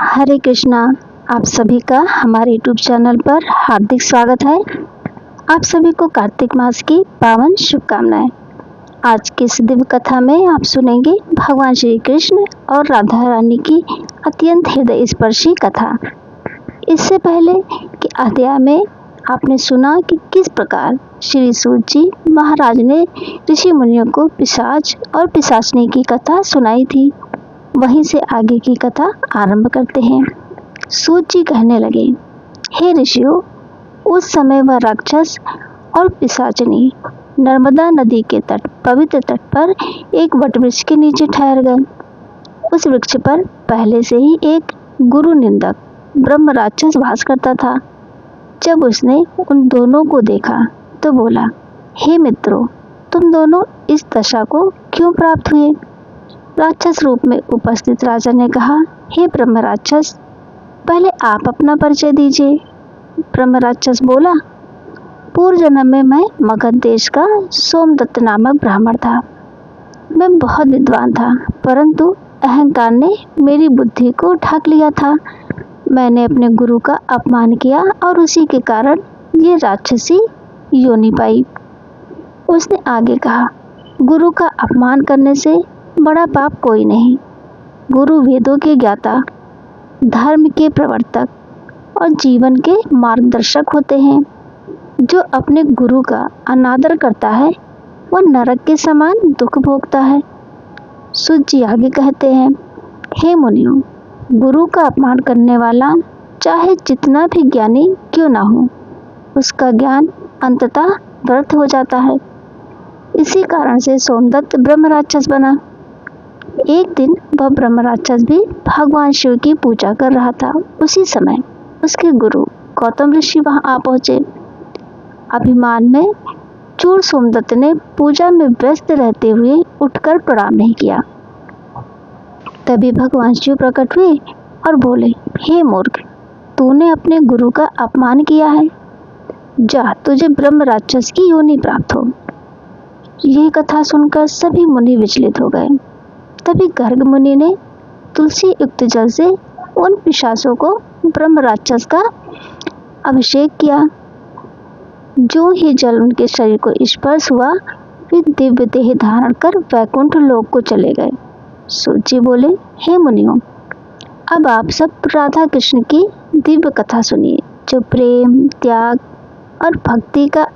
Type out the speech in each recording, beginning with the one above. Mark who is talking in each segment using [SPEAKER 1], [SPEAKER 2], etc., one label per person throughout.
[SPEAKER 1] हरे कृष्णा। आप सभी का हमारे यूट्यूब चैनल पर हार्दिक स्वागत है। आप सभी को कार्तिक मास की पावन शुभकामनाएं। आज की इस दिव्य कथा में आप सुनेंगे भगवान श्री कृष्ण और राधा रानी की अत्यंत हृदय स्पर्शी कथा। इससे पहले कि अध्याय में आपने सुना कि किस प्रकार श्री सूत जी महाराज ने ऋषि मुनियों को पिशाच और पिशाचनी की कथा सुनाई थी। वहीं से आगे की कथा आरंभ करते हैं। सूत जी कहने लगे, हे ऋषियों, उस समय वह राक्षस और पिशाचनी नर्मदा नदी के तट पवित्र तट पर एक वटवृक्ष के नीचे ठहर गए। उस वृक्ष पर पहले से ही एक गुरु निंदक ब्रह्म राक्षस वास करता था। जब उसने उन दोनों को देखा तो बोला, हे मित्रों, तुम दोनों इस दशा को क्यों प्राप्त हुए? राक्षस रूप में उपस्थित राजा ने कहा, हे ब्रह्म राक्षस, पहले आप अपना परिचय दीजिए। ब्रह्म राक्षस बोला, पूर्व जन्म में मैं मगध देश का सोमदत्त नामक ब्राह्मण था। मैं बहुत विद्वान था, परंतु अहंकार ने मेरी बुद्धि को ढक लिया था। मैंने अपने गुरु का अपमान किया और उसी के कारण ये राक्षसी योनि पाई। उसने आगे कहा, गुरु का अपमान करने से बड़ा पाप कोई नहीं। गुरु वेदों के ज्ञाता, धर्म के प्रवर्तक और जीवन के मार्गदर्शक होते हैं। जो अपने गुरु का अनादर करता है वह नरक के समान दुख भोगता है। सूत जी आगे कहते हैं, हे मुनियों, गुरु का अपमान करने वाला चाहे जितना भी ज्ञानी क्यों ना हो, उसका ज्ञान अंततः व्यर्थ हो जाता है। इसी कारण से सोमदत्त ब्रह्म राक्षस बना। एक दिन वह ब्रह्म राक्षस भी भगवान शिव की पूजा कर रहा था। उसी समय उसके गुरु गौतम ऋषि वहां आ पहुंचे। अभिमान में चूर सोमदत्त ने पूजा में व्यस्त रहते हुए उठकर प्रणाम नहीं किया। तभी भगवान शिव प्रकट हुए और बोले, हे मूर्ख, तूने अपने गुरु का अपमान किया है। जा, तुझे ब्रह्म राक्षस की योनि प्राप्त हो। यह कथा सुनकर सभी मुनि विचलित हो गए। तभी गर्ग मुनि ने तुलसी युक्त जल से उन पिशाचों को ब्रह्म राक्षस का अभिषेक किया। जो ही जल उनके शरीर को स्पर्श हुआ, वे दिव्य देह धारण कर वैकुंठ लोक को चले गए। सूत जी बोले, हे मुनियों, अब आप सब राधा कृष्ण की दिव्य कथा सुनिए, जो प्रेम, त्याग और भक्ति का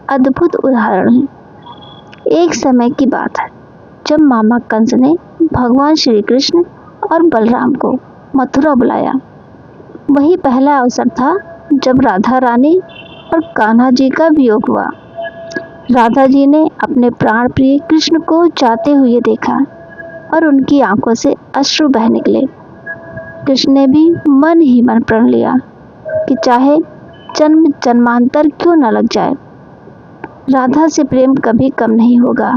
[SPEAKER 1] अद्भुत उदाहरण है। एक समय की बात है जब मामा कंस ने भगवान श्री कृष्ण और बलराम को मथुरा बुलाया। वही पहला अवसर था जब राधा रानी और कान्हा जी का वियोग हुआ। राधा जी ने अपने प्राण प्रिय कृष्ण को जाते हुए देखा और उनकी आंखों से अश्रु बह निकले। कृष्ण ने भी मन ही मन प्रण लिया कि चाहे जन्म जन्मांतर क्यों न लग जाए, राधा से प्रेम कभी कम नहीं होगा।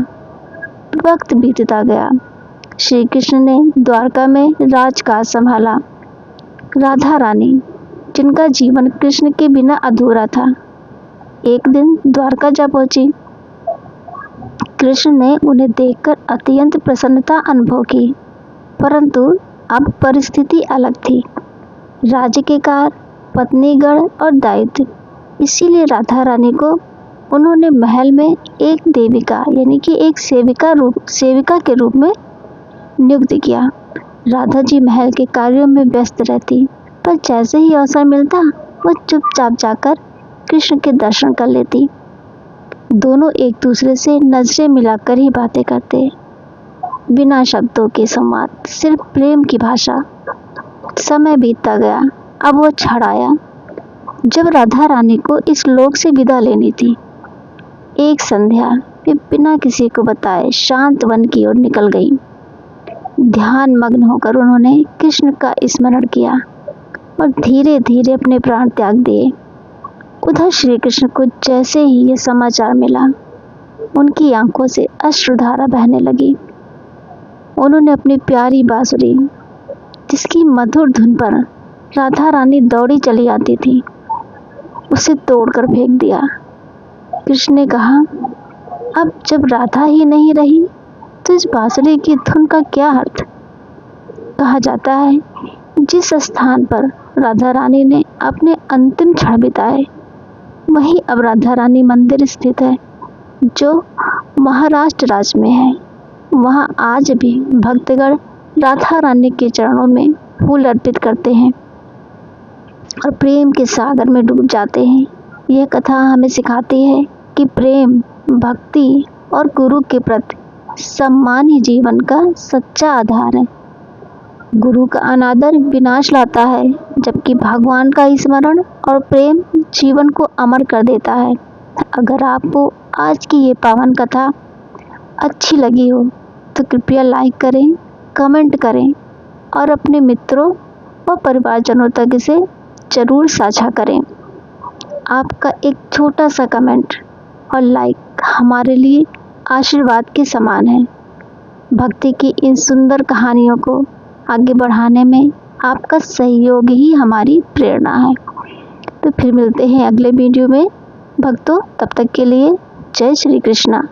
[SPEAKER 1] वक्त बीतता गया। श्री कृष्ण ने द्वारका में राजकाज संभाला। राधा रानी, जिनका जीवन कृष्ण के बिना अधूरा था, एक दिन द्वारका जा पहुंची। कृष्ण ने उन्हें देखकर अत्यंत प्रसन्नता अनुभव की, परंतु अब परिस्थिति अलग थी। राज्य के कार्य, पत्नीगण और दायित्व, इसीलिए राधा रानी को उन्होंने महल में एक देविका यानी कि एक सेविका के रूप में नियुक्त किया। राधा जी महल के कार्यों में व्यस्त रहती, पर जैसे ही अवसर मिलता वह चुपचाप जाकर कृष्ण के दर्शन कर लेती। दोनों एक दूसरे से नजरें मिलाकर ही बातें करते, बिना शब्दों के संवाद, सिर्फ प्रेम की भाषा। समय बीतता गया। अब वो क्षण आया जब राधा रानी को इस लोक से विदा लेनी थी। एक संध्या वे बिना किसी को बताए शांत वन की ओर निकल गई। ध्यान मग्न होकर उन्होंने कृष्ण का स्मरण किया और धीरे धीरे अपने प्राण त्याग दिए। उधर श्री कृष्ण को जैसे ही यह समाचार मिला, उनकी आंखों से अश्रुधारा बहने लगी। उन्होंने अपनी प्यारी बांसुरी, जिसकी मधुर धुन पर राधा रानी दौड़ी चली आती थी, उसे तोड़कर फेंक दिया। कृष्ण ने कहा, अब जब राधा ही नहीं रही तो इस बांसुरी की धुन का क्या अर्थ? कहा जाता है जिस स्थान पर राधा रानी ने अपने अंतिम क्षण बिताए, वहीं अब राधा रानी मंदिर स्थित है, जो महाराष्ट्र राज्य में है। वहां आज भी भक्तगण राधा रानी के चरणों में फूल अर्पित करते हैं और प्रेम के सागर में डूब जाते हैं। यह कथा हमें सिखाती है कि प्रेम, भक्ति और गुरु के प्रति सम्मान ही जीवन का सच्चा आधार है। गुरु का अनादर विनाश लाता है, जबकि भगवान का स्मरण और प्रेम जीवन को अमर कर देता है। अगर आपको आज की ये पावन कथा अच्छी लगी हो तो कृपया लाइक करें, कमेंट करें और अपने मित्रों व परिवारजनों तक इसे जरूर साझा करें। आपका एक छोटा सा कमेंट और लाइक हमारे लिए आशीर्वाद के समान है। भक्ति की इन सुंदर कहानियों को आगे बढ़ाने में आपका सहयोग ही हमारी प्रेरणा है। तो फिर मिलते हैं अगले वीडियो में भक्तों, तब तक के लिए जय श्री कृष्णा।